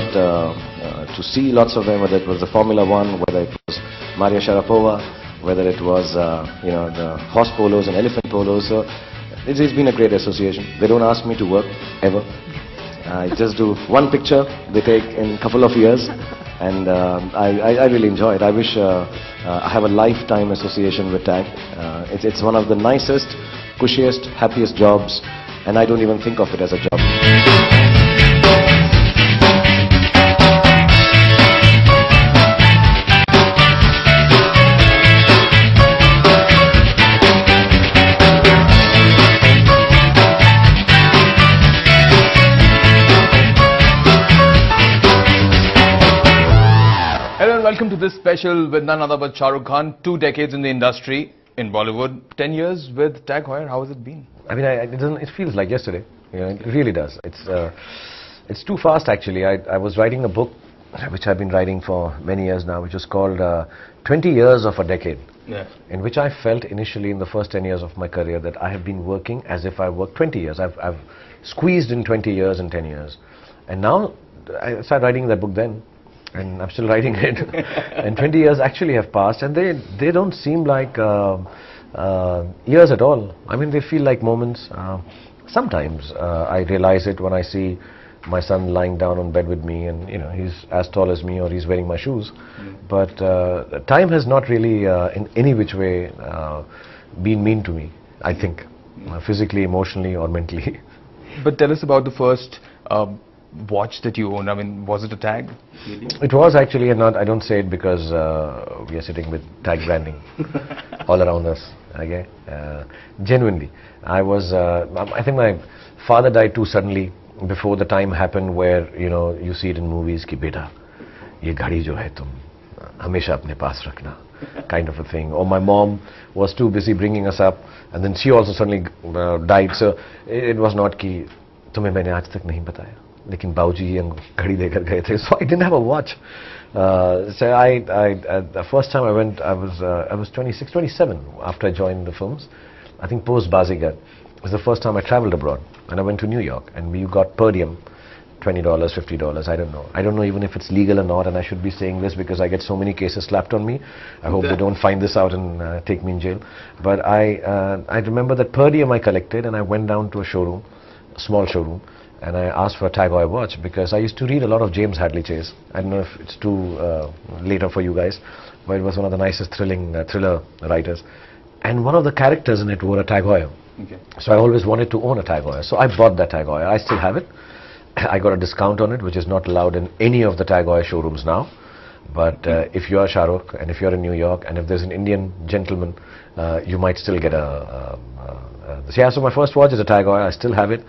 got to see lots of them, whether it was the Formula One, whether it was Maria Sharapova, whether it was the horse polos and elephant polos. So it's been a great association. They don't ask me to work ever. I just do one picture they take in a couple of years, and I really enjoy it. I wish I have a lifetime association with TAG. It's one of the nicest, cushiest, happiest jobs, and I don't even think of it as a job. Welcome to this special with none other but Shah Rukh Khan. 2 decades in the industry in Bollywood, 10 years with TAG Heuer. How has it been? I mean, it feels like yesterday. You know, it really does. It's too fast, actually. I was writing a book, which I've been writing for many years now, which was called 20 Years of a Decade. Yeah. In which I felt initially in the first 10 years of my career that I have been working as if I worked 20 years. I've squeezed in 20 years and 10 years. And now, I started writing that book then. And I'm still writing it. And 20 years actually have passed, and they don't seem like years at all. I mean, they feel like moments. Sometimes I realize it when I see my son lying down on bed with me, and he's as tall as me, or he's wearing my shoes. But time has not really in any which way been mean to me, I think, physically, emotionally, or mentally. But tell us about the first watch that you owned. I mean, was it a TAG? It was actually, and I don't say it because we are sitting with TAG branding all around us. Okay, genuinely, I think my father died too suddenly before the time happened where you see it in movies ki beta, ye ghadi jo hai tum hamesha apne paas rakhna, kind of a thing. Or my mom was too busy bringing us up, and then she also suddenly died. So it was not ki tumhe maine aaj tak nahi bataya. लेकिन बाबूजी ये घड़ी देकर गए थे, so I didn't have a watch. So the first time I went, I was 26, 27 after I joined the films. I think post Bazigar was the first time I traveled abroad, and I went to New York, and we got per diem, $20, $50. I don't know even if it's legal or not, and I should be saying this because I get so many cases slapped on me. I hope they don't find this out and take me in jail. But I remember that per diem I collected, and I went down to a showroom, a small showroom. And I asked for a TAG Heuer watch because I used to read a lot of James Hadley Chase. I don't know if it's too later for you guys, but it was one of the nicest thriller writers. And one of the characters in it wore a TAG Heuer. Okay. So I always wanted to own a TAG Heuer. So I bought that TAG Heuer. I still have it. I got a discount on it, which is not allowed in any of the TAG Heuer showrooms now. But if you are Shah Rukh, and if you're in New York, and if there's an Indian gentleman, you might still get so my first watch is a TAG Heuer. I still have it.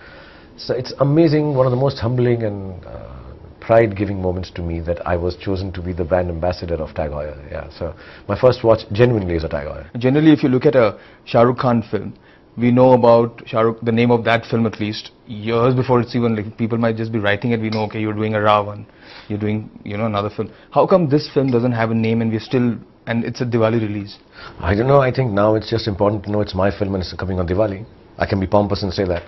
So it's amazing, one of the most humbling and pride-giving moments to me that I was chosen to be the brand ambassador of TAG Heuer. Yeah, so my first watch genuinely is a TAG Heuer. Generally, if you look at a Shah Rukh Khan film, we know about Shah Rukh, the name of that film at least, years before it's even, like, people might just be writing it, we know, okay, you're doing a Ravan, you're doing, another film. How come this film doesn't have a name and and it's a Diwali release? I don't know, I think now it's just important to know it's my film and it's coming on Diwali. I can be pompous and say that.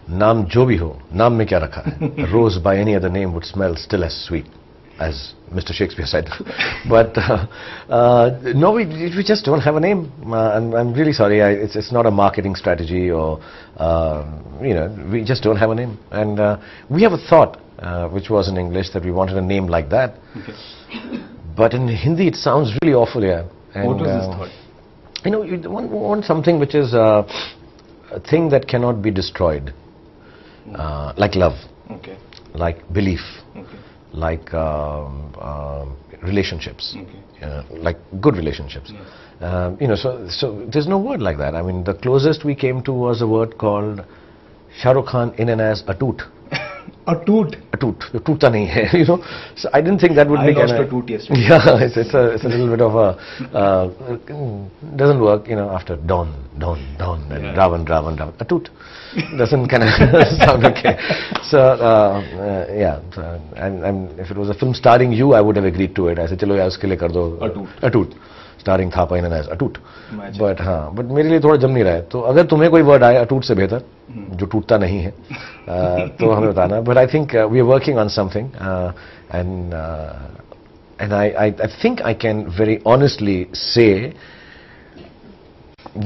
Naam jo bhi ho, naam mein kya rakha hai? Rose by any other name would smell still as sweet, as Mr. Shakespeare said. But no, we just don't have a name. And I'm really sorry. It's not a marketing strategy, or we just don't have a name. And we have a thought, which was in English, that we wanted a name like that. Okay. But in Hindi, it sounds really awful. Yeah. And, what was this thought? You want something which is a thing that cannot be destroyed. Like love, okay. Like belief, okay. Like relationships, okay. Like good relationships. Yes. So there's no word like that. I mean, the closest we came to was a word called Shah Rukh Khan in and as a toot. A toot? A toot. Toota nahi hai, So I didn't think that would be I lost a toot yesterday. Yeah, it's a little bit of a, doesn't work, after Don, and yeah. Ravan. A toot. Doesn't kind of sound okay. So, yeah. And if it was a film starring you, I would have agreed to it. I said, chalo yaar, uske liye kar do. A toot. starring Thapa in as अटूट. Imagine. But हाँ, but मेरे लिए थोड़ा जम नहीं रहा है. तो अगर तुम्हें कोई वर्ड आए अटूट से बेहतर, जो टूटता नहीं है, तो हमें बताना. But I think we are working on something, and I think I can very honestly say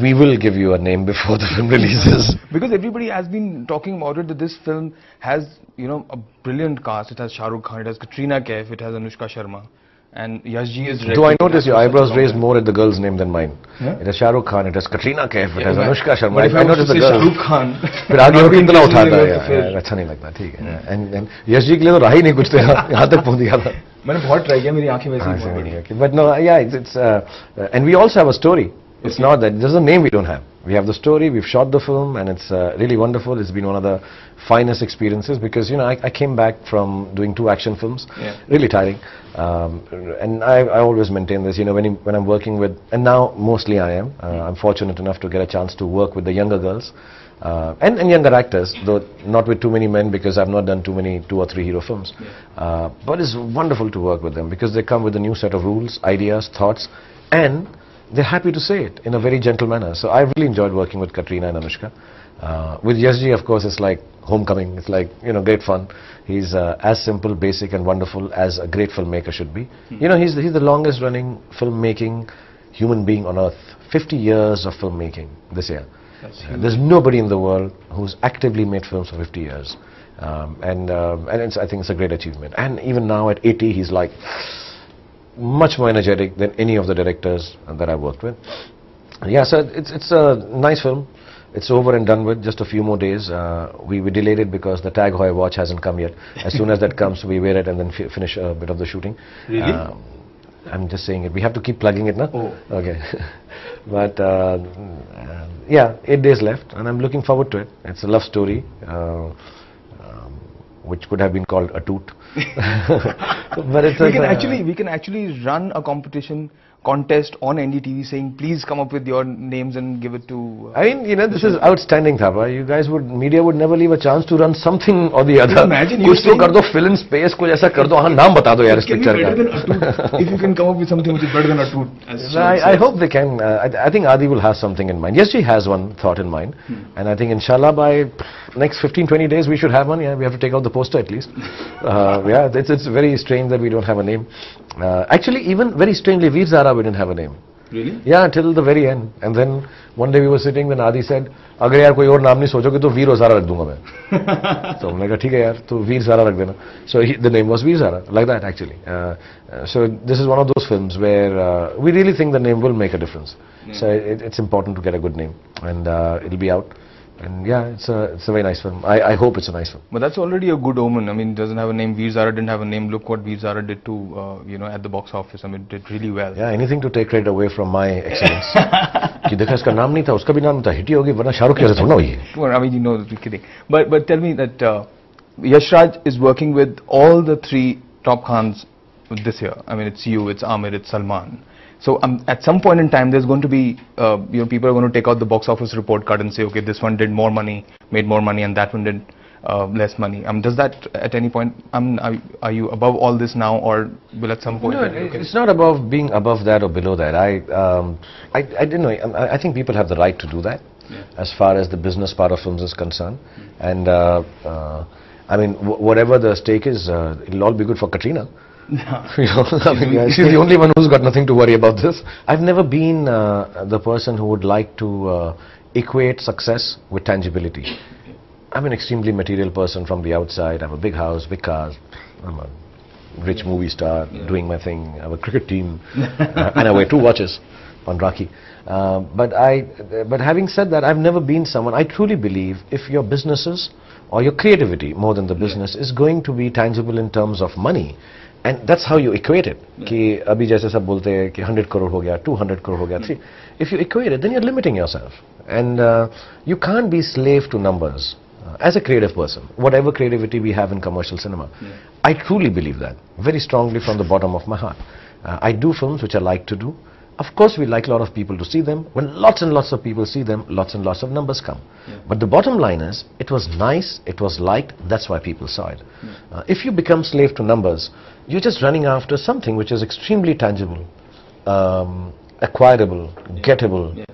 we will give you a name before the film releases. Because everybody has been talking about it, that this film has, you know, a brilliant cast. It has Shah Rukh Khan, it has Katrina Kaif, it has Anushka Sharma, and Yash Ji is directing. Do I notice your eyebrows raised more at the girl's name than mine? Yeah? It has Shah Rukh Khan, it has Katrina Kaif, it has Anushka Sharma. But if I noticed say the Shah girl. Rukh Khan, फिर आगे होकर इतना उठाता है, फिर अच्छा नहीं लगता, ठीक है. And यश जी के लिए तो रहा ही नहीं कुछ, तो यहाँ तक पहुँच गया था. मैंने बहुत ट्राई किया, मेरी आंखें वैसी बहुत बड़ी हैं. But no, yeah, it's and we also have a story. It's not that there's a name we don't have. We have the story. We've shot the film, and it's really wonderful. It's been one of the finest experiences because I came back from doing 2 action films, really tiring, and I always maintain this. When I'm working with, and now mostly I am. I'm fortunate enough to get a chance to work with the younger girls and younger actors, though not with too many men because I've not done too many 2 or 3 hero films. But it's wonderful to work with them because they come with a new set of rules, ideas, thoughts, and they're happy to say it in a very gentle manner. So I really enjoyed working with Katrina and Anushka. With Yash Ji, of course, it's like homecoming. It's like, great fun. He's as simple, basic and wonderful as a great filmmaker should be. He's the longest running filmmaking human being on earth. 50 years of filmmaking this year. There's nobody in the world who's actively made films for 50 years. And I think it's a great achievement. And even now at 80, he's like much more energetic than any of the directors that I've worked with. Yeah, so it's a nice film. It's over and done with. Just a few more days. We delayed it because the tag heuer watch hasn't come yet. As soon as that comes, we wear it and then finish a bit of the shooting. Really? I'm just saying it. We have to keep plugging it now. Oh. Okay. But yeah, 8 days left, and I'm looking forward to it. It's a love story, which could have been called a toot. But it's we can actually run a contest on NDTV saying please come up with your names and give it to I mean, this is outstanding, Thapa. You guys media would never leave a chance to run something or the other. Imagine कुछ तो कर दो, fill in space, कुछ ऐसा कर दो, हाँ नाम बता दो यार इस picture का. If you can come up with something which is better than a toot. I hope they can. I think Adi will have something in mind. Yes, she has one thought in mind, and I think inshallah by next 15-20 days we should have one. Yeah, we have to take out the poster at least. Yeah, it's very strange that we don't have a name. Actually, even very strangely, Veer Zara we didn't have a name. Really? Yeah, till the very end. And then one day we were sitting, then Adi said, अगर यार कोई और नाम नहीं सोचोगे तो वीर और ज़ारा रख दूंगा मैं. So हमने कहा ठीक है यार, तो वीर ज़ारा रख देना. So the name was Veer Zara, like that actually. So this is one of those films where we really think the name will make a difference. So it's important to get a good name, and it'll be out. And yeah, it's a very nice film. I hope it's a nice film. But that's already a good omen. I mean, it doesn't have a name. Veer Zara didn't have a name. Look what Veer Zara did to, at the box office. I mean, it did really well. Yeah, anything to take credit away from my excellence. कि देखा इसका नाम नहीं था, उसका भी नाम था, हिट ही होगी, वरना शाहरुख कैसे थोड़ा हुई है. I mean, you're kidding. But tell me that Yash Raj is working with all the 3 top Khans this year. I mean, it's you, it's Amir, it's Salman. So at some point in time, there's going to be, people are going to take out the box office report card and say, okay, this one did more money, made more money, and that one did less money. Does that at any point, are you above all this now, or will at some point? No, it's not about being above that or below that. I don't know. I think people have the right to do that, as far as the business part of films is concerned. And I mean, whatever the stake is, it'll all be good for Katrina. She's the only one who's got nothing to worry about this. I've never been the person who would like to equate success with tangibility. I'm an extremely material person from the outside. I have a big house, big cars. I'm a rich movie star doing my thing. I have a cricket team, and I wear 2 watches on Rakhi. But having said that, I've never been someone. I truly believe if your businesses or your creativity, more than the business, is going to be tangible in terms of money. And that's how you equate it. कि अभी जैसे सब बोलते हैं कि 100 crore हो गया, 200 crore हो गया, 3. If you equate it, then you're limiting yourself. And you can't be slave to numbers as a creative person. Whatever creativity we have in commercial cinema, I truly believe that very strongly from the bottom of my heart. I do films which I like to do. Of course, we like a lot of people to see them. When lots and lots of people see them, lots and lots of numbers come. But the bottom line is, it was nice, it was liked, that's why people saw it. If you become slave to numbers, you're just running after something which is extremely tangible. acquirable, gettable,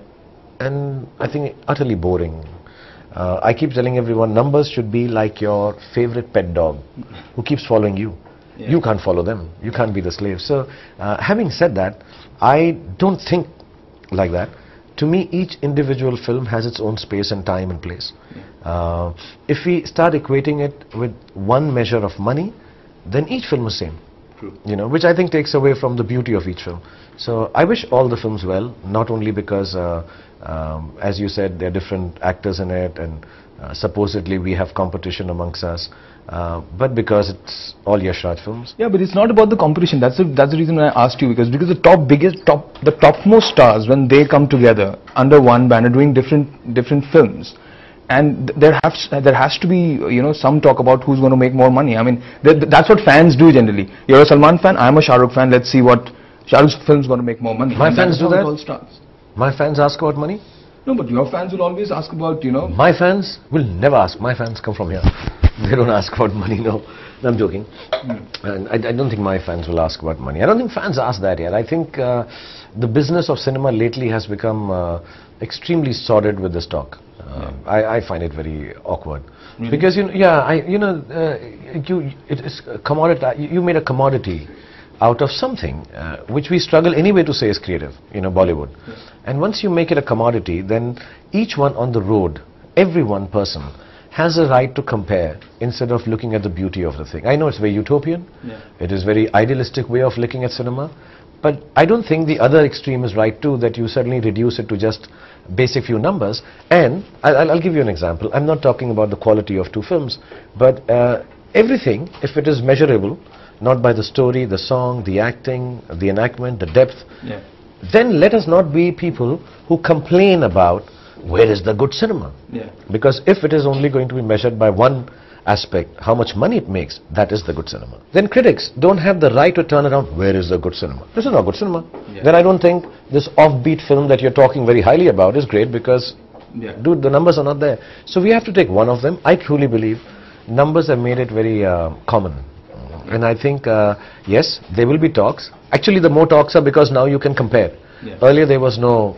and I think utterly boring. I keep telling everyone, numbers should be like your favorite pet dog who keeps following you. You can't follow them. You can't be the slave. So, having said that, I don't think like that. To me, each individual film has its own space and time and place. If we start equating it with one measure of money, then each film is same. True. You know, which I think takes away from the beauty of each film. So I wish all the films well, not only because, as you said, there are different actors in it, and supposedly we have competition amongst us, but because it's all Yash Raj films. Yeah, but it's not about the competition. That's the reason I asked you, because the topmost stars, when they come together under one banner doing different films, and there has to be, you know, some talk about who's going to make more money. I mean, that's what fans do generally. You're a Salman fan, I'm a Shah Rukh fan. Let's see what Shah Rukh's film's going to make more money. My fans do that. All starts. My fans ask about money. No, but your fans will always ask about, you know. My fans will never ask. My fans come from here. They don't ask about money, no. I'm joking. And I don't think my fans will ask about money. I don't think fans ask that yet. I think the business of cinema lately has become extremely sordid with this talk. I find it very awkward. Really? Because, it is a commodity. You made a commodity out of something which we struggle anyway to say is creative, Bollywood. Yes. And once you make it a commodity, then each one on the road, every one person has a right to compare instead of looking at the beauty of the thing. I know it's very utopian. Yeah. It is very idealistic way of looking at cinema. But I don't think the other extreme is right too, that you suddenly reduce it to just basic few numbers. And I'll give you an example. I'm not talking about the quality of two films, but everything, if it is measurable, not by the story, the song, the acting, the enactment, the depth, then let us not be people who complain about where is the good cinema. Because if it is only going to be measured by one aspect, how much money it makes, that is the good cinema. Then critics don't have the right to turn around, where is the good cinema? This is not good cinema. Then I don't think this offbeat film that you're talking very highly about is great, because dude, the numbers are not there. So we have to take one of them. I truly believe numbers have made it very common. And I think, yes, there will be talks. Actually, the more talks are because now you can compare. Earlier there was no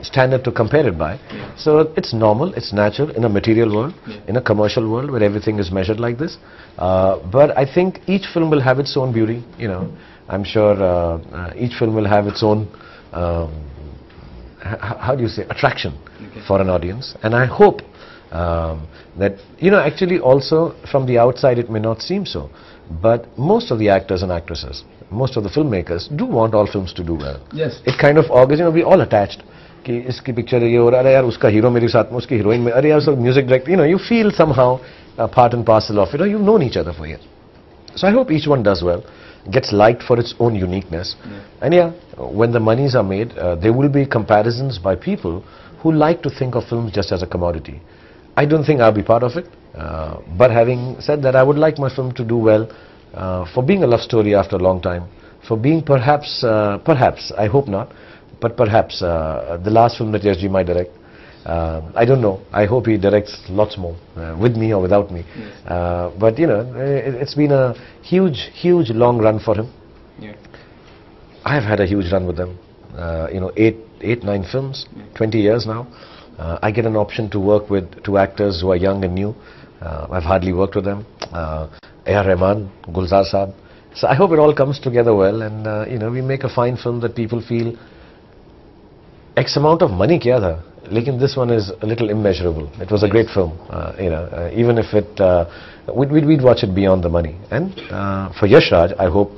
standard to compare it by. So it's normal, it's natural in a material world, in a commercial world where everything is measured like this. But I think each film will have its own beauty. I'm sure each film will have its own, how do you say, attraction for an audience. And I hope that, actually also from the outside it may not seem so, but most of the actors and actresses, most of the filmmakers do want all films to do well. Yes. It kind of augurs, we all attached. कि इसकी picture ये हो रहा है यार, उसका hero मेरे साथ में, उसकी हीरोइन में, अरे यार सब music director, you feel somehow part and parcel of it, you've known each other for years. So I hope each one does well, gets liked for its own uniqueness. And when the monies are made, there will be comparisons by people who like to think of films just as a commodity. I don't think I'll be part of it, but having said that, I would like my film to do well for being a love story after a long time, for being perhaps, I hope not, but perhaps the last film that Yashji might direct. I don't know. I hope he directs lots more, with me or without me. But it's been a huge long run for him. I have had a huge run with them. 8-9 films, 20 years now. I get an option to work with two actors who are young and new. I've hardly worked with them. A.R. Rahman, Gulzar Saab. So I hope it all comes together well, and we make a fine film that people feel X amount of money kiya tha, lekin this one is a little immeasurable. It was a great film, even if we'd watch it beyond the money. And for Yash Raj, I hope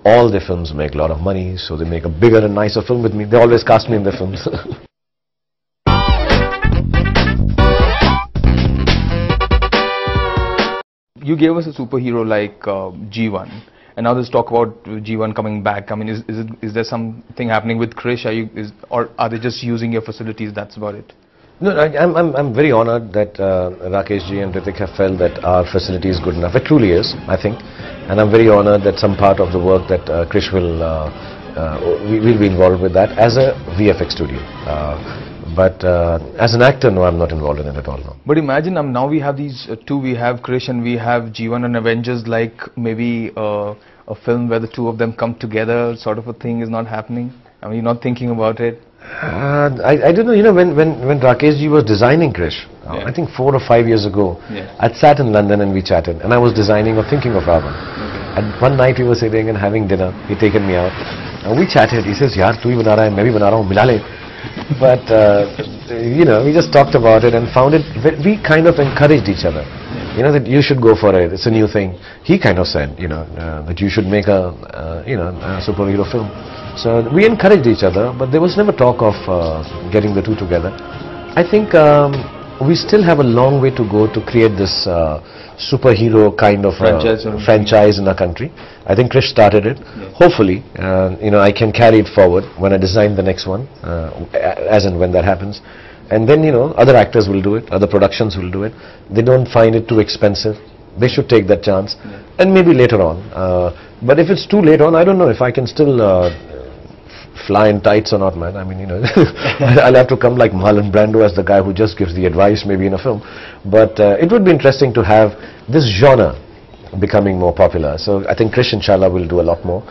all their films make a lot of money, so they make a bigger and nicer film with me. They always cast me in their films. You gave us a superhero like G1, and now there's talk about G1 coming back. I mean, is there something happening with Krish? Or are they just using your facilities? That's about it. No, I'm very honored that Rakesh ji and Ritik have felt that our facility is good enough. It truly is, I think, and I'm very honored that some part of the work that Krish will be involved with that as a VFX studio. But as an actor, no, I'm not involved in it at all. No. But imagine now we have these two, we have Krish and we have G1 and Avengers, like maybe a film where the two of them come together, sort of a thing is not happening. I mean, you're not thinking about it? I don't know, you know, when Rakesh ji was designing Krish, I think 4 or 5 years ago, I'd sat in London and we chatted, and I was designing or thinking of Ravan. And one night we were sitting and having dinner, he'd taken me out, and we chatted. He says, yaar, tu hi bana raha hai, main bhi bana raha hu, mila le. But, you know, we just talked about it and found it, we kind of encouraged each other. You know, that you should go for it, it's a new thing. He kind of said, you know, that you should make a, you know, a superhero film. So we encouraged each other, but there was never talk of getting the two together. I think we still have a long way to go to create this superhero kind of franchise in our country. I think Krish started it. Hopefully, you know, I can carry it forward when I design the next one, as and when that happens. And then, you know, other actors will do it, other productions will do it. They don't find it too expensive. They should take that chance. And maybe later on. But if it's too late on, I don't know if I can still fly in tights or not, man. I mean, you know, I'll have to come like Marlon Brando as the guy who just gives the advice maybe in a film. But it would be interesting to have this genre becoming more popular. So I think Krish, inshallah, will do a lot more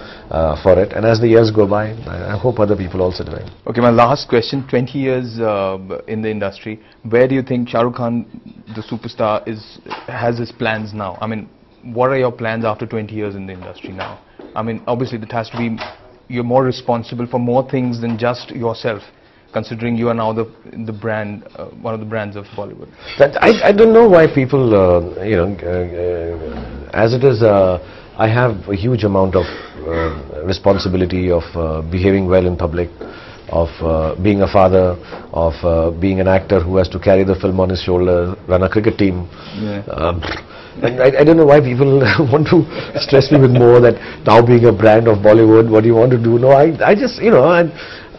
for it. And as the years go by, I hope other people also do it. Okay, my last question, 20 years in the industry, where do you think Shah Rukh Khan, the superstar, has his plans now? I mean, what are your plans after 20 years in the industry now? I mean, obviously it has to be, you're more responsible for more things than just yourself, considering you are now the brand, one of the brands of Bollywood. I don't know why people, you know, as it is, I have a huge amount of responsibility of behaving well in public, of being a father, of being an actor who has to carry the film on his shoulder, run a cricket team. I don't know why people want to stress me with more that now being a brand of Bollywood, what do you want to do? No, I just, you know,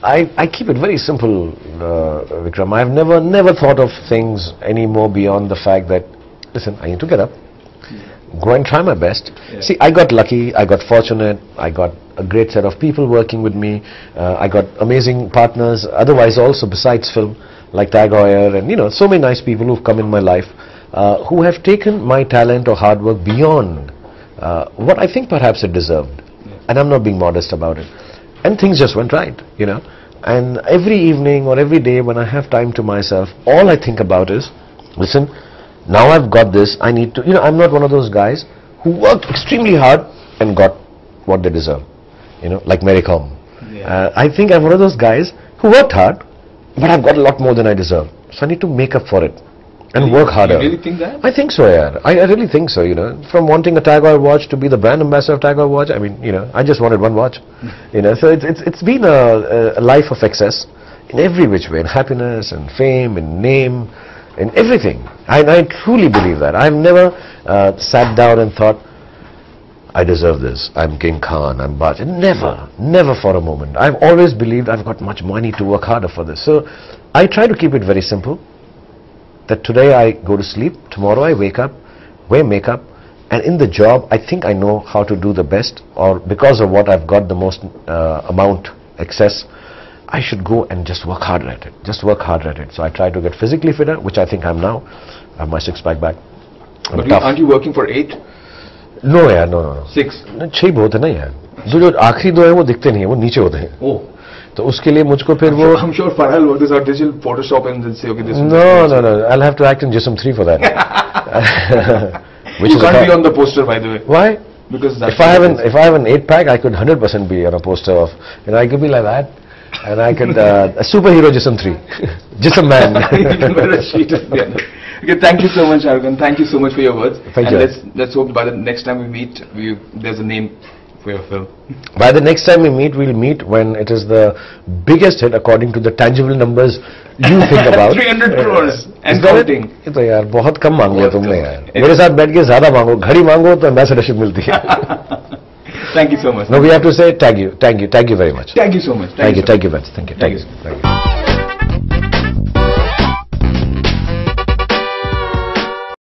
I keep it very simple, Vikram. I've never thought of things any more beyond the fact that, listen, I need to get up, go and try my best. See, I got lucky, I got fortunate, I got a great set of people working with me, I got amazing partners, otherwise also besides film, like Tag Heuer and, you know, so many nice people who've come in my life. Who have taken my talent or hard work beyond what I think perhaps it deserved. And I'm not being modest about it. And things just went right, you know. And every evening or every day when I have time to myself, all I think about is, listen, now I've got this, I need to, you know, I'm not one of those guys who worked extremely hard and got what they deserve, you know, like Mary Kom. I think I'm one of those guys who worked hard, but I've got a lot more than I deserve. So I need to make up for it. And work harder. You really think that? I think so, yeah. I really think so, you know. From wanting a Tag Heuer watch to be the brand ambassador of Tag Heuer watch, I mean, you know, I just wanted one watch. You know, so it's been a life of excess in every which way, in happiness and fame and name, in everything. I truly believe that. I've never sat down and thought, I deserve this, I'm King Khan, I'm Baj. Never for a moment. I've always believed I've got much more, I need to work harder for this. So I try to keep it very simple. That today I go to sleep, tomorrow I wake up, wear makeup, and in the job I think I know how to do the best, or because of what I've got the most amount, excess, I should go and just work harder at it. Just work harder at it. So I try to get physically fitter, which I think I'm now. I have my six-pack back. But aren't you working for 8? No, yeah, no. 6? 6 बहुत है ना यार. जो आखिरी 2 है वो दिखते नहीं है, वो नीचे होते हैं. Oh. तो उसके लिए मुझको फिर वो I'm sure Farhal worked this out. Digital Photoshop and then say okay this. No. I'll have to act in Jism 3 for that. Which you can't be on the poster, by the way. Why? Because that's if I have an 8-pack, I could 100% be on a poster of. You know, I could be like that, and I could a superhero Jism 3, Jism man. Okay, thank you so much, Shah Rukh Khan. Thank you so much for your words. Thank you. Let's hope by the next time we meet, there's a name for your film. By the next time we meet, we'll meet when it is the biggest hit according to the tangible numbers you think about. 300 crores and counting. ये तो यार बहुत कम मांग लिया तुमने यार. मेरे साथ बैठ के ज़्यादा मांगो, घड़ी मांगो तो ambassadorship मिलती है. Thank you so much. No, we have to say thank you very much. Thank you so much. Thank you, Vince. Thank you.